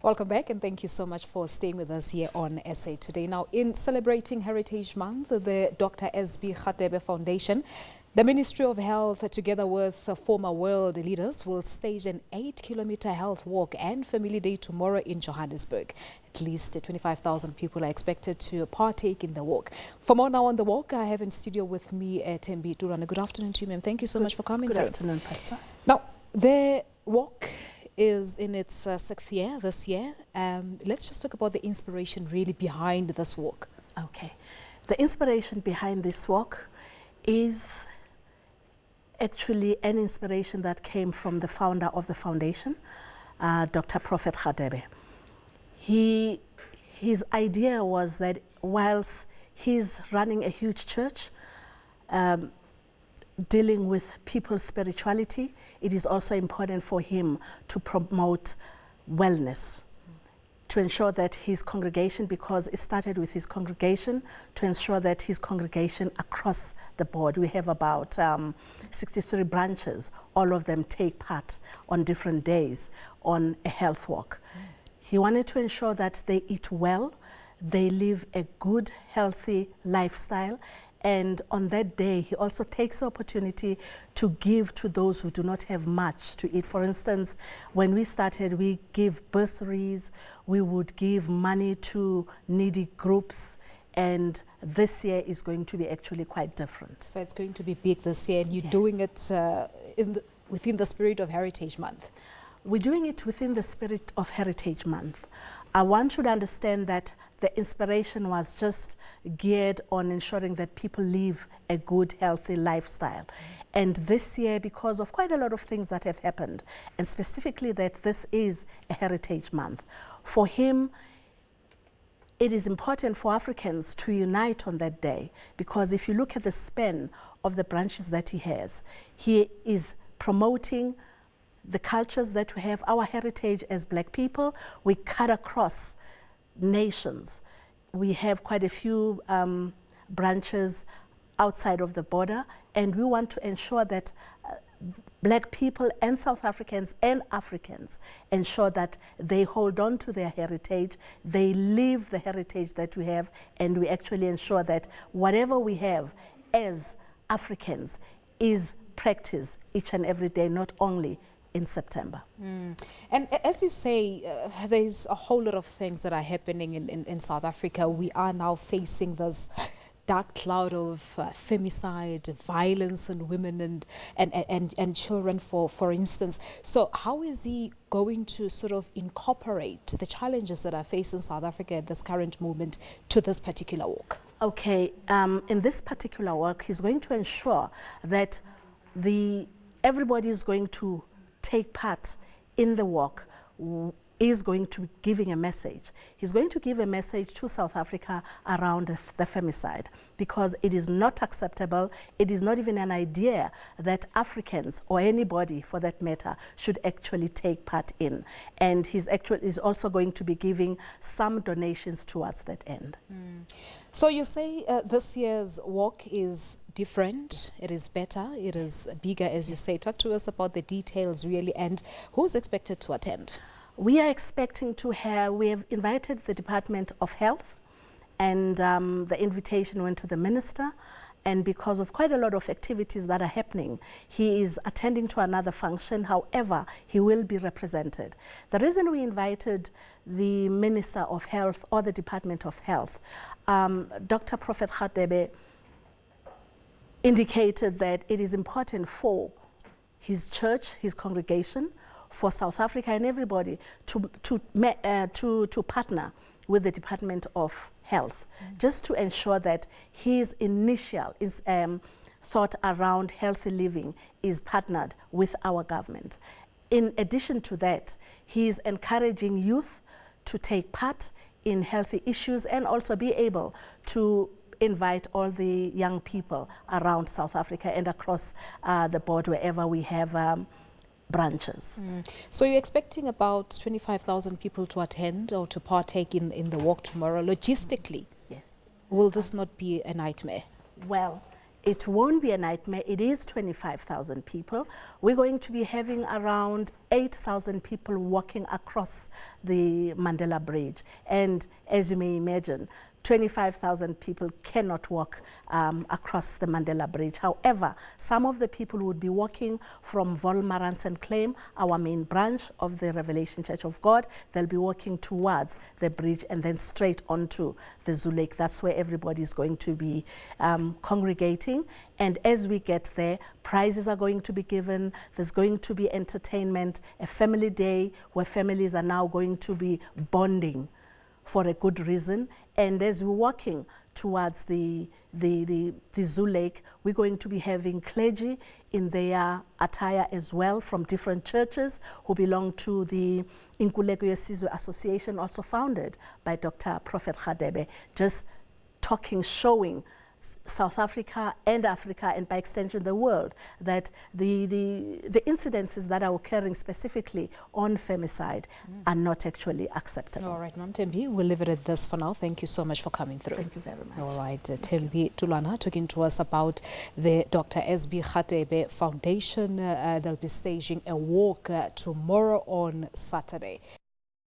Welcome back, and thank you so much for staying with us here on SA Today. Now, in celebrating Heritage Month, the Dr. Radebe Foundation, the Ministry of Health, together with former world leaders, will stage an 8-kilometer health walk and family day tomorrow in Johannesburg. At least 25,000 people are expected to partake in the walk. For more now on the walk, I have in studio with me Thembi Tulwana. Good afternoon to you, ma'am. Thank you so much for coming. Good afternoon, Patsa. Now, the walk is in its sixth year this year. Let's just talk about the inspiration really behind this walk. Okay. The inspiration behind this walk is actually an inspiration that came from the founder of the foundation, Dr. Prophet Radebe. His idea was that whilst he's running a huge church, dealing with people's spirituality, it is also important for him to promote wellness, to ensure that his congregation, because it started with his congregation, to ensure that his congregation across the board, we have about 63 branches, all of them take part on different days on a health walk. He wanted to ensure that they eat well, they live a good, healthy lifestyle, and on that day, he also takes the opportunity to give to those who do not have much to eat. For instance, when we started, we give bursaries, we would give money to needy groups, and this year is going to be actually quite different. So it's going to be big this year, and you're Yes. doing it within the spirit of Heritage Month. We're doing it within the spirit of Heritage Month. One should understand that the inspiration was just geared on ensuring that people live a good, healthy lifestyle. And this year, because of quite a lot of things that have happened, and specifically that this is a Heritage Month, for him, it is important for Africans to unite on that day, because if you look at the span of the branches that he is promoting the cultures that we have, our heritage as Black people. We cut across nations. We have quite a few branches outside of the border, and we want to ensure that Black people and South Africans and Africans ensure that they hold on to their heritage, they live the heritage that we have, and we actually ensure that whatever we have as Africans is practiced each and every day, not only in September. And as you say, there's a whole lot of things that are happening in South Africa. We are now facing this dark cloud of femicide, violence on women and children, for instance. So how is he going to sort of incorporate the challenges that are facing South Africa at this current moment to this particular walk? Okay, in this particular work, he's going to ensure that everybody is going to take part in the walk, is going to be giving a message. He's going to give a message to South Africa around the femicide, because it is not acceptable. It is not even an idea that Africans, or anybody for that matter, should actually take part in. And he's also going to be giving some donations towards that end. So you say this year's walk is different, it is better, it is bigger, as you say. Talk to us about the details really, and who's expected to attend? We are expecting to we have invited the Department of Health, and the invitation went to the Minister, and because of quite a lot of activities that are happening, he is attending to another function. However, he will be represented. The reason we invited the Minister of Health or the Department of Health, Dr. Prophet Radebe indicated that it is important for his church, his congregation, for South Africa and everybody to partner with the Department of Health, just to ensure that his initial thought around healthy living is partnered with our government. In addition to that, he is encouraging youth to take part in healthy issues and also be able to invite all the young people around South Africa and across the board wherever we have branches. So you're expecting about 25,000 people to attend or to partake in the walk tomorrow. Logistically, yes. Will this not be a nightmare? Well, It won't be a nightmare. It is 25,000 people. We're going to be having around 8,000 people walking across the Mandela Bridge. And as you may imagine, 25,000 people cannot walk across the Mandela Bridge. However, some of the people would be walking from Volmarans and Claim, our main branch of the Revelation Church of God. They'll be walking towards the bridge and then straight onto the Zoo Lake. That's where everybody is going to be congregating. And as we get there, prizes are going to be given. There's going to be entertainment, a family day where families are now going to be bonding for a good reason. And as we're walking towards the Zoo Lake, we're going to be having clergy in their attire as well from different churches who belong to the Inkululeko Yesizwe Association, also founded by Dr. Prophet Radebe, just talking, showing South Africa and Africa, and by extension the world, that the incidences that are occurring specifically on femicide are not actually acceptable. All right, Ma'am Thembi, we'll leave it at this for now. Thank you so much for coming through. Thank you very much. All right, Thembi Tulwana talking to us about the Dr. Radebe Foundation. They'll be staging a walk tomorrow on Saturday.